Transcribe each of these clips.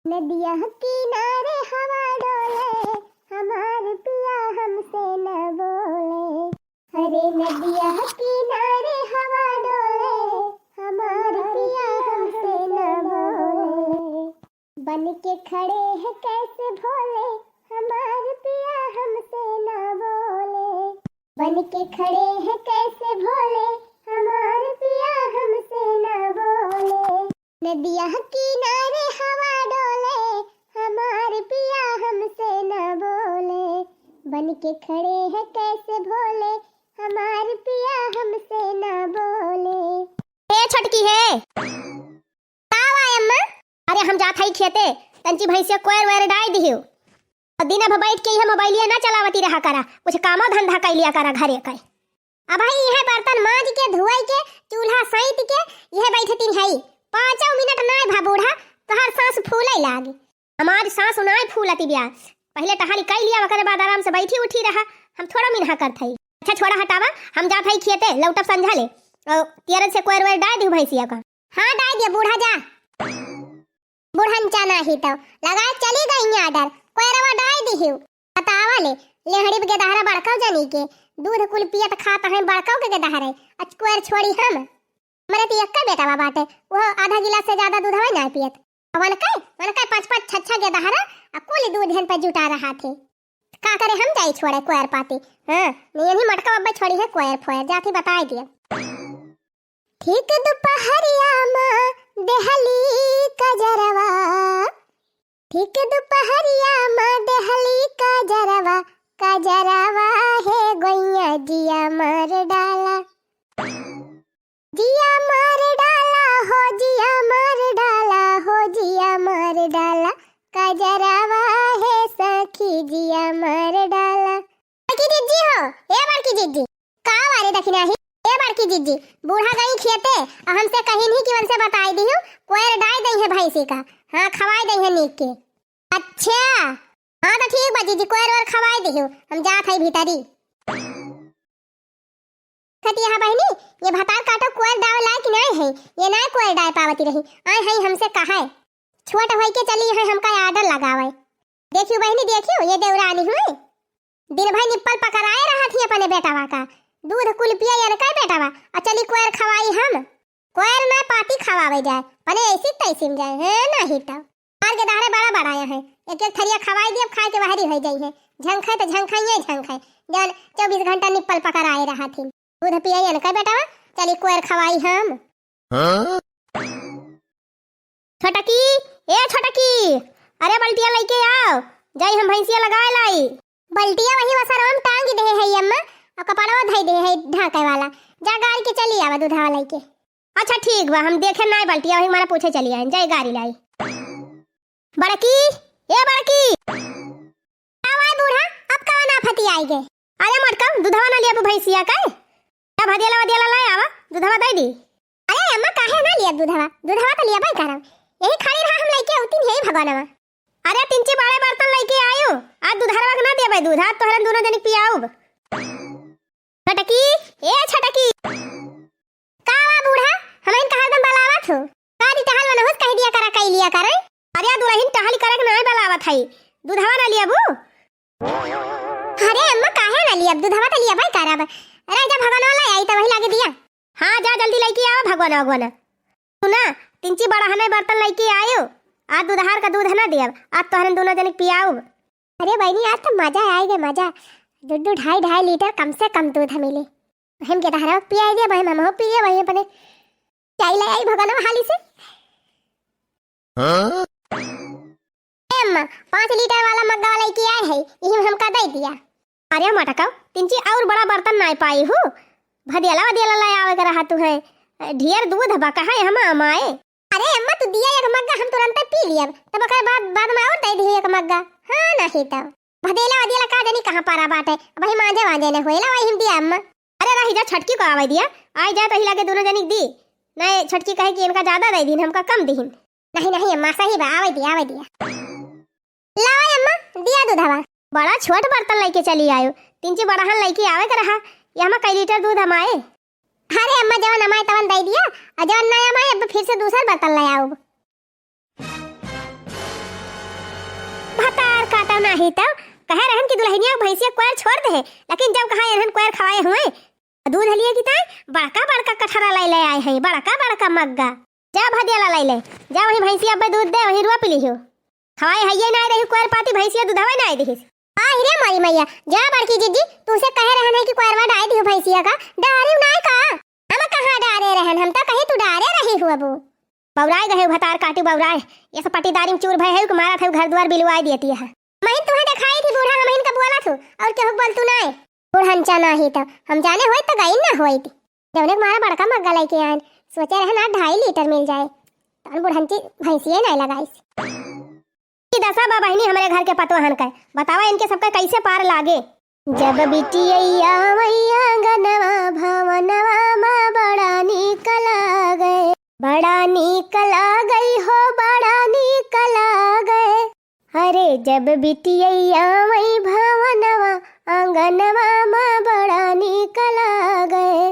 नदिया किनारे हवा डोले, हमार पिया हमसे न बोले। अरे नदिया किनारे हवा डोले, हमार पिया हमसे न बोले। बन के खड़े हैं कैसे भोले, हमार पिया हमसे न बोले। बन के खड़े हैं कैसे भोले, हमार पिया हमसे न बोले। नदिया किनारे हवा डोले, हमार पिया हमसे न बोले। बन के खड़े हैं कैसे भोले, हमार पिया हमसे न बोले। ए छटकी है का आय अम्मा? अरे हम जात हई खेते, तंची भैंसिया कोयर वेर डाल दियो। और दिन भर बैठ के यह मोबाइलिया ना चलावती रहा करा, कुछ कामो धंधा कर लिया करा घरे के। अब भाई यह बर्तन मांज के धुआई के चूल्हा सहित के यह बैठती है। 5 मिनट नाय भा बूढ़ा तोहर सांस फूले लागी। हमारी सांस नाय फूलती ब्याह। पहले टहाली कई लिया, ओकरे बाद आराम से बैठी उठी रहा। हम थोड़ा मिनहा करत हई। अच्छा छोड़ा हटावा, हम जात हई खेते, लौटब समझा ले। और तेरे से कोयर वेर डाल दी भैंसिया का। हां डाल दिया बूढ़ा, जा बूढ़न चाना ही तो लगा चली गई आडर कोयरवा डाल दियो। बतावा ले हड़ी के दहरा बड़काव जानी के दूध कुल पियत खात है बड़काव के दहरे। अच कोयर छोड़ी हम मरे ती एक्का बेटा बा बाटे, वो आधा गिलास से ज्यादा दूध हवा ना पियत। मन काय 5-5 6 के दहरा आ कुल दूध हन पे जुटा रहा थे। का करे हम जाई छोड़े कोयर पाती। हां नहीं मटका अब्बा छोड़ी है कोयर फोयर जाती बताई दिया। ठीक दोपहरिया मां देहली कजरवा, ठीक दोपहरिया मां देहली कजरवा। कजरवा है गोइया जिया मार डाला, जिया मार डाला हो, जिया मार डाला हो, जिया मार डाला। कजरवा है सखी जिया मार डाला। बड़की जिज्जी हो, ए बड़की जिज्जी का वारे दखिना ही। ए बड़की जिज्जी बूढ़ा गई खेते, हमसे कहीं नहीं कि उनसे बताई दी हूँ कोयर डाल दई है भैंसी का। हाँ खवाई दई है नीक के। अच्छा हाँ तो ठीक बा जिज्जी, कोयर और खवाई दी हूँ, हम जात है भीतरी। कतिया बहनी ये भतार काटो कोयर डाल लाए कि नहीं है, ये ना कोयर डाल पावती रही। आए है हमसे कहा है छोट होई के चली है हमका आर्डर लगावे। देखियो बहनी देखियो ये देवरानी हुई दिन भर निप्पल पकड़ाए रहा थी अपने बेटावा का। दूध कुल पिया यार का बेटावा और चली कोयर खवाई हम। कोयर ना पाती खवावे जाए पने ऐसी तैसी में जाए है ना ही तो मार के दारे बड़ा बढ़ाया है। एक एक थरिया खवाई दी, अब खाए के बाहरी हो जाई है। झंखाई तो झंखाई झंखाई जन 24 घंटा निप्पल पकड़ाए रहा थी। दूध पिया यार का बेटावा चली कोयर खवाई हम। छोटकी ए छोटकी, अरे बल्टिया लेके आओ, जाई हम भैंसिया लगाए लाई। बल्टिया वही वसरम टांग दे है अम्मा, और कपड़वा धई दे है ढाके वाला। जा गाड़ी के चली आवा दूधवा लेके। अच्छा ठीक बा, हम देखे ना बल्टिया वही मारा पूछे चली आई, जाई गाड़ी लाई। बड़की ए बड़की आवाज बूढ़ा अब का ना फती आई गे। अरे मटका दूधवा ना लिया भैंसिया का, अब हदियाला लाए आवा दूधवा दे दी। अरे अम्मा काहे ना लिया दूधवा, दूधवा तो लिया भाई करम यही खड़ी रहा हम लेके उतिन है भगवानवा। अरे तिनची बाड़े बर्तन लेके आयो, आज दूधरवा ना देबे दूध, आज तोहरन दोनों जनी पियाओ। छटकी ए छटकी कावा बूढ़ा हमन कहा दम बलावत हो। कादी टहल मन होत कह दिया करा कई लिया करे। अरे दुलहिन टहल करे के नहीं बलावत हई, दूधवा ना लिया बू। अरे अम्मा काहे ना लिया दूधवा तो लिया भाई करब। अरे जा भगवानवा लाई आई त वही लागे दिया। हां जा जल्दी लेके आओ भगवान सुना तिनची बड़ा हने बर्तन लेके आयो, आज दूधहार का दूध ना दिया, आज तोहरन दोनों जने पियाओ। अरे बहनी आज तो मजा आएगा मजा, दूध 2.5 लीटर कम से कम दूध मिले। हम के दहरा पिया दे भाई मम हो पिए वही अपने चाय ले आई भगवान हाली से। अम्मा 5 लीटर वाला मग्गा लेके आए है, यही हमका दे दिया। अरे मटका तिनची और बड़ा बर्तन ना पाई हूँ, भदियाला लाए आवे कर रहा तू है। ढेर दूध बा कहा हम अमाए। अरे अम्मा तू दिया एक मग्गा हम तुरंत पी लिया, तब ओकर बाद में और दे दी एक मग्गा। हां नहीं तो भदेला का जानी कहां पारा बाटे, वही मांजे ने होएला वही हम दिया अम्मा। अरे रही जा छटकी को आवे दिया, आई जा तो हिला के दोनों जनी दी। नहीं छटकी कहे कि इनका ज्यादा दे दिन हमका कम दीन। नहीं अम्मा सही बा आवे दिया लाओ अम्मा दिया दूधवा। बड़ा छोट बर्तन लेके चली आयो, तिनची बड़ाहन लेके आवे कर रहा। यहां कई लीटर दूध हमाए। अरे अम्मा जवन हमारे तवन दे दिया, और जवन ना हमारे फिर से दूसरा बर्तन ले आओ। नहीं तो कहे रहन कि दुल्हनिया भैंसिया क्वार छोड़ दे, लेकिन जब कहा रहन क्वार खवाए हुए दूध लिए कि ताई बड़का बड़का कठरा ले आए हैं, बड़का बड़का मग्गा। जा भदियाला ले जा, वही भैंसिया अब दूध दे वही रुआ पी लियो। खवाए हइये ना रही क्वार पाती भैंसिया दूधवा ना दिहिस। आ हिरे मारी मैया जा बड़की जीजी तू से कहे रहन है कि क्वारवा डाई दियो भैंसिया का, डारे ना का हम कहां डारे रहन, हम तो कहे तू डारे रही हो। अब बौराए गए भतार काटी बौराए, ये सब पट्टीदारी में चूर भय है कि मारा था घर द्वार बिलवाई देती है। मैं तुम्हें दिखाई थी बूढ़ा, हम इनका बोला थू और क्या बोल तू ना बूढ़ा नहीं तो हम जाने होई तो गई ना होई थी। जब ने मारा बड़का मग्गा लेके आए सोचे रहे ना 2.5 लीटर मिल जाए, तो बूढ़ंची भैंसिए नहीं लगाई। दसा बा बहनी हमारे घर के पतवाहन का बतावा इनके सबका कैसे पार लागे। जब बिटिया मैया गनवा भवनवा माँ बड़ा निकला गए, बड़ा निकला गई हो, बड़ा निकला गए। अरे जब बिटिया मई भवनवा आंगनवा माँ बड़ा निकला गए।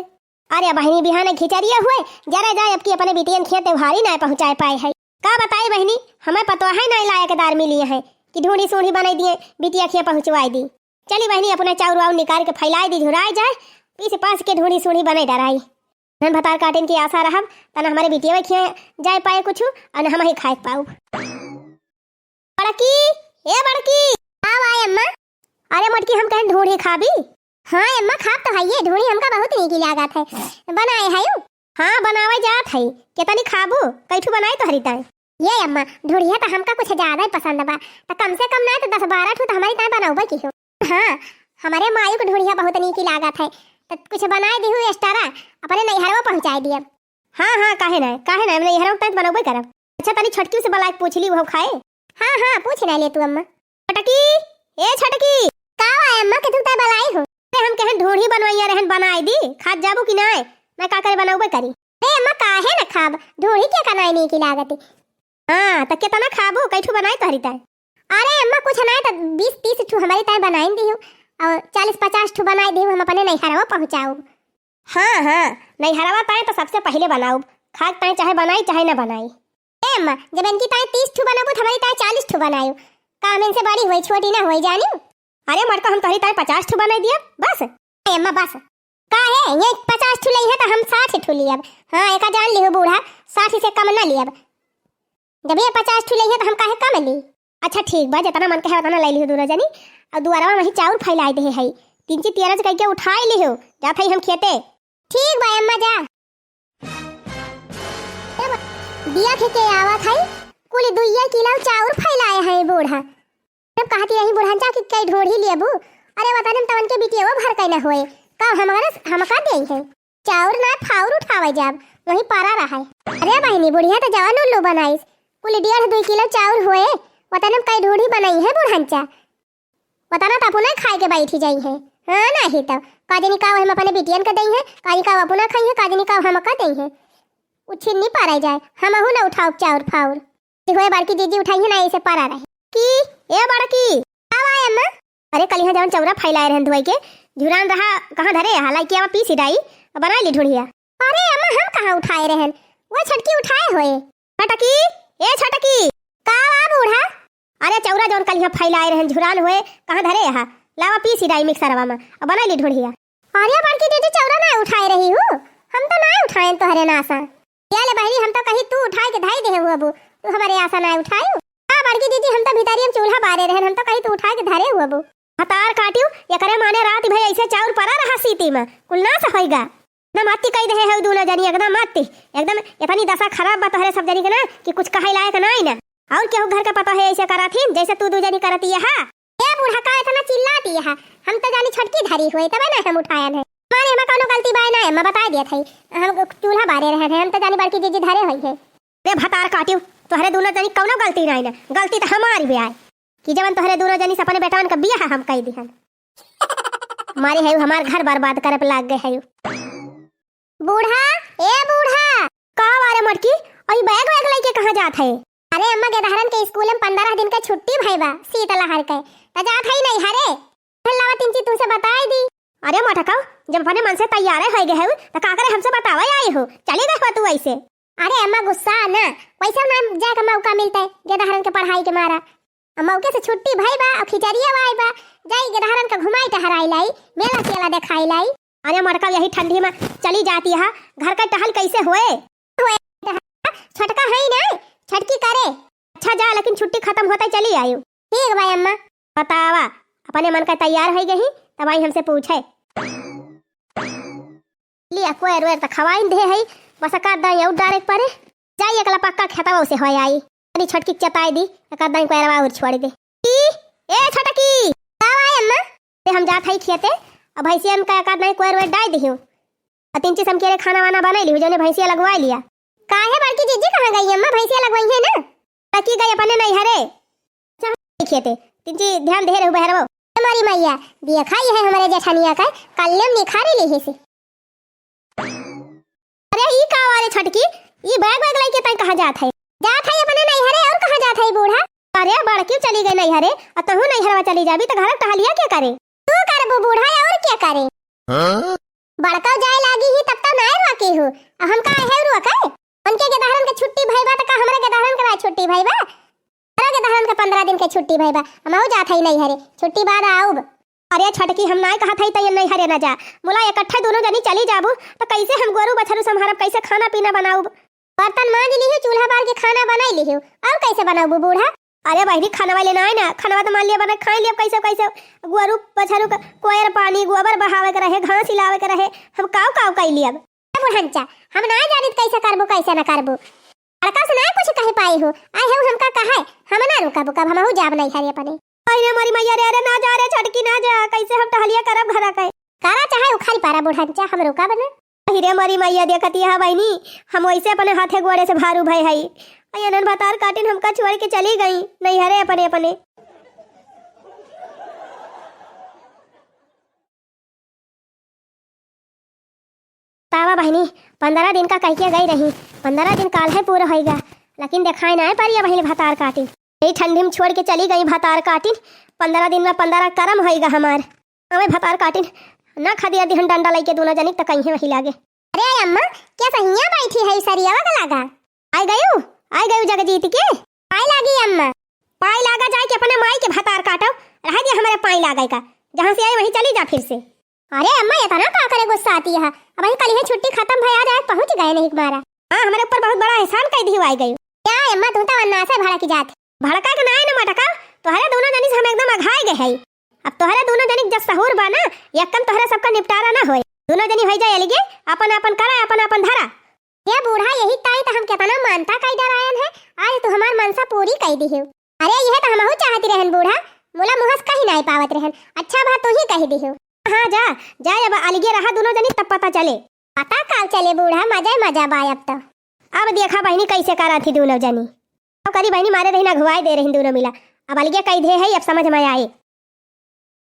अरे बहनी बिहाने खिचरिया हुए जरा जाए अब की अपने बिटियन खेत त्योहारी ना पहुँचाए पाए है। का बताई बहनी हमें पता है नहीं लायकदार मिली है कि ढूंढी सूढ़ी बनाई दिए बिटिया खिया पहुँचवाई दी। चली बहनी अपना चाउर वाउर निकाल के फैलाई दी, झुराई जाए पीछे पास के ढूंढी सूढ़ी बनाई डराई। धन भतार काटन की आशा रहा तना हमारे बिटिया खिया जाए पाए कुछ और हम ही खाए पाऊ। बड़की ए बड़की आओ आए अम्मा। अरे मटकी हम कहें ढूंढी खाबी। हाँ अम्मा खाब तो है, ये ढूंढी हमका बहुत नीक लागत है, बनाए है। हाँ बनावे जात है, कितनी खाबू कैठू बनाई तो हरी ताई। ये अम्मा ढूंढिया तो हमका कुछ ज्यादा ही पसंद बा, तो कम से कम ना तो 10-12 ठू तो हमारी ताई बनाऊबा की हो। हाँ हमारे मायू को ढूंढिया बहुत नीक लागत है, तो कुछ बनाए दी हूँ एक्स्ट्रा अपने नैहरवा पहुँचाए दिया। हाँ हाँ काहे ना नैहरवा तक बनाऊबे करब। अच्छा तनी छटकी से बला पूछली वो खाए। हाँ हाँ पूछ ना ले तू अम्मा। छटकी ए छटकी का आए अम्मा के तू तय बलाई हो। अरे हम कहें ढूंढी बनवाइया रहन बनाई दी, खात जाबू कि नाय, मैं का करे बनाऊबे करी। ए अम्मा काहे ना खाब, ढूंढी के कनाई नहीं की लागत। हां त केतना खाबू कैठू बनाई तहरी ताई। अरे अम्मा कुछ नहीं तो 20-30 ठू हमारी ताई बनाई दी हूं और 40-50 ठू बनाई दी हूं, हम अपने नैहरवा पहुंचाऊ। हां हां नैहरवा ताई तो सबसे पहले बनाऊ, खात ताई चाहे बनाई चाहे ना बनाई। ए अम्मा जब इनकी ताई 30 ठू बनाबू तो हमारी ताई 40 ठू बनायू, काम इनसे बड़ी होई छोटी ना होई जानी। अरे मरता हम तहरी ताई 50 ठू बनाई दिया बस। ए अम्मा बस काहे ये 50 ठू लई है तो हम 60 ठू लियब। हां एका जान लियो बूढ़ा 60 से कम ना लियब, जब ये 50 ठू लई है तो हम काहे कम ली। अच्छा ठीक बा जितना मन कहे उतना ले लियो दूरा जानी, और दुआरा वही चाउर फैलाई दे है 3-13 कह के उठाई लियो जात है हम खेते। ठीक बा अम्मा जा दिया के आवत है कुल 2 किलो चाउर फैलाए है बूढ़ा। तब कहती रही बूढ़ा जा कि कई ढोढ़ी लेबू। अरे बता दम तवन के बिटिया भर कई ना होए का हमका दे है चाउर ना फाउर उठावे जब वही पारा रहा है। अरे बहनी बुढ़िया तो जवान उल्लू बनाईस कुल 1.5-2 किलो चाउर होए, वतनम कई ढोढ़ी बनाई है बूढ़ंचा, वतना तो अपना खाए के बैठी जाई है। हां नहीं तो काजनी का हम अपने बिटियन का दई है, काजी का अपना खाई है, काजनी का हम का दई है। उछिन नहीं पारा जाए हमहु ना उठाओ चाउर फाउर होए बारकी दीदी उठाई है ना ऐसे पारा रहे की। ए बड़की आवा अम्मा। अरे कल यहां जवन चौरा फैलाए रहन धोई के झुरान रहा कहां धरे हालांकि आवा पीसी डाई बना ली ढूंढिया। अरे अम्मा हम कहां उठाए रहन, वो छटकी उठाए होए। छटकी ए छटकी का आ बूढ़ा। अरे चौरा जवन कल यहां फैलाए रहन झुरान होए कहां धरे हा लावा पीसी डाई मिक्सरवा में बना ली ढूंढिया। अरे बड़की दीदी चौरा ना उठाए रही हूं, हम तो ना उठाए तोहरे नासा याले बहनी, हम तो कहीं तू उठाए के धाई दे हुआ बू, तू हमारे आशा ना उठायो। हां बड़की दीदी हम तो भीतरी हम चूल्हा बारे रहन, हम तो कहीं तू उठाए के धारे हुआ बू। हतार काटियो ये करे माने रात भाई ऐसे चाउर परा रहा सीती में कुल ना से होइगा ना माती कह दे है दूना जानी एकदम माती एकदम इतनी दशा खराब बात है सब जानी के ना कि कुछ कहे लायक ना ही ना। और केहू घर का पता है ऐसे करा थी जैसे तू दू जानी करती है। ए बूढ़ा का इतना चिल्लाती है, हम तो जानी छटकी धरी हुई तब ना हम उठाया है। मारे में कोनो गलती बाय ना मैं बता दिया थई, हम चूल्हा बारे रहे हैं, हम तो जानी बड़की दीदी धरे होई है। रे भतार काटियो तोहरे दोनों जानी कोनो गलती नहीं ना, गलती तो हमारी भी आए कि जवन तोहरे दोनों जानी से अपने बेटान का बियाह हम कह दिहन मारे है हमार घर बर्बाद करे पे लाग गए है। बूढ़ा ए बूढ़ा का वारे मटकी ओई बैग वैग लेके कहां जात है। अरे अम्मा गेदहरन के स्कूल में 15 दिन का छुट्टी भईबा शीतलहर के त जात है नहीं हरे लावा तिंची तू से बताई दी। अरे मटका जब अपने मन से तैयार है गए तो का करे हमसे बतावे आई हो चली गए तू ऐसे। अरे अम्मा गुस्सा ना वैसे ना जाए का मौका मिलता है गेदहरन के पढ़ाई के मारा मौके से छुट्टी भई बा और खिचड़िया वाई बा, जाई गधारन का घुमाई टहराई लाई, मेला चला देखाई लाई। अरे मरका यही ठंडी में चली जाती है, घर का टहल कैसे होए? छटका है ना, छटकी करे। अच्छा जा, लेकिन छुट्टी खत्म होता ही चली आई। ठीक भाई अम्मा। बतावा, अपने मन का तैयार हो गई तब आई हमसे पूछे। लिया कोयर वेर तक खवाइन दे है, बस का दाई और डायरेक्ट परे जाई एकला पक्का खेतवा से होय आई। अरे छटकी चताई दी, का दाई कोयरवा और छोड़ दे। ए छटकी का आई अम्मा? ते हम जात हई खेते, अब भैंसियन का का दाई कोयर वेर डाई दियो। तीन चीज हम के खाना वाना बनाई लियो, जोने भैंसिया लगवा लिया। काहे बड़की जीजी कहां गई अम्मा? भैंसिया लगवाई है ना? टकी गई अपने नहीं हरे खेते, तीन चीज ध्यान दे रहे बहरवो। हमारी मैया दिया खाई है हमारे जेठानिया का, कल्लम निखारे ली है से। अरे ई का वाले छटकी, ई बैग बैग लेके तई कहां जात है? जात है अपने नहीं हरे, और कहां जात है बूढ़ा? अरे बड़की चली गई नहीं हरे, और तहु नहीं हरवा चली जाबी तो घर टहलिया क्या करे? तू करबो बूढ़ा और क्या करे? बड़का जाए लागी ही तब तो नाय रोके हो, हम का है रुका है? उनके के दहरन के छुट्टी भई बा त का हमरे के दहरन के छुट्टी भई बा? हमरे के दहरन के 15 दिन के छुट्टी भई बा, हमहु जात है नहीं हरे, छुट्टी बाद आऊब। अरे छटकी हम नाय कहत हई तय नहीं हरे ना जा, मुला इकट्ठा दोनों जनी चली जाबू तो कैसे हम गोरू बछरू संभारब, कैसे खाना पीना बनाऊब? बर्तन मांज लिही, चूल्हा बाल के खाना बनाई लिही, और कैसे बनाऊब बूढ़ा? अरे बहनी खाना वाले ना है ना, खाना तो मान लिया बना खाई लिया, कैसे कैसे गोरू बछरू का कोयर पानी गोबर बहावे के रहे, घास हिलावे के रहे, हम काव काव कई लिया। बुढ़ंचा हम ना जानित कैसे करबो कैसे ना करबो, लड़का से ना कुछ कह पाई हो, आए हो हमका कहे हम ना रुका बुका, हमहु जाब नहीं हरे अपने। अरे हमारी मैया रे, अरे ना जा रे छटकी ना जा, कैसे हम टहलिया करब घरा के? करा चाहे उखाड़ी पारा बुढ़ंचा, हम रुका बने। अरे हमारी मैया देखती है बहनी, हम वैसे अपने हाथे गोड़े से भारू भई हई, अयनन भतार काटिन हमका छोड़ के चली गई नहीं हरे अपने अपने। तावा बहनी 15 दिन का कह के गई रही, 15 दिन काल है पूरा होएगा, लेकिन दिखाई ना पारिया बहनी भतार काटिन। यही ठंडी में छोड़ के चली गई भतार काटिन, 15 दिन में 15 करम होएगा हमार। हमें भतार काटिन ना खा दिया दिहन डंडा लेके दोनों जनिक तो कहीं वही लागे। अरे अम्मा क्या सहिया बैठी है सरियावा का लागा? आई गयो जगजीत के पाई लागी अम्मा, पाई लागा जाए के अपने माई के भतार काटो, रह दिया हमारे पाई लागे का, जहां से आई वहीं चली जा फिर से। अरे अम्मा ये ना का करे गुस्सा आती है, अब वही कल ही छुट्टी खत्म भई आ जाए पहुंच गए नहीं मारा। हां हमारे ऊपर बहुत बड़ा एहसान कर दी आई गई। क्या अम्मा तू तो अन्ना से भड़क जात, भड़का के ना है ना मटका, तोहरे दोनों जनी हम एकदम अघाई गए है। अब तोहरे दोनों जनी जब सहूर बा ना, एकदम तोहरे सबका निपटारा ना होए, दोनों जनी हो जाए अलगे, अपन अपन करा अपन अपन धरा। ये बूढ़ा यही ताई तो हम कितना मानता कई डरायन है, आज तो हमार मनसा पूरी कई दी है। अरे यह तो हमहु चाहती रहन बूढ़ा, मुला मुहस कहीं नहीं पावत रहन, अच्छा बात तो ही कह दी हो। हाँ जा जा, अब अलगे रहा दोनों जनी तब पता चले, पता काल चले बूढ़ा, मजा बा अब तो। अब देखा बहनी कैसे करा थी दोनों जनी, अब करी बहनी मारे रही ना घुवाई दे रही दोनों मिला, अब अलगे कई दे है अब समझ में आए।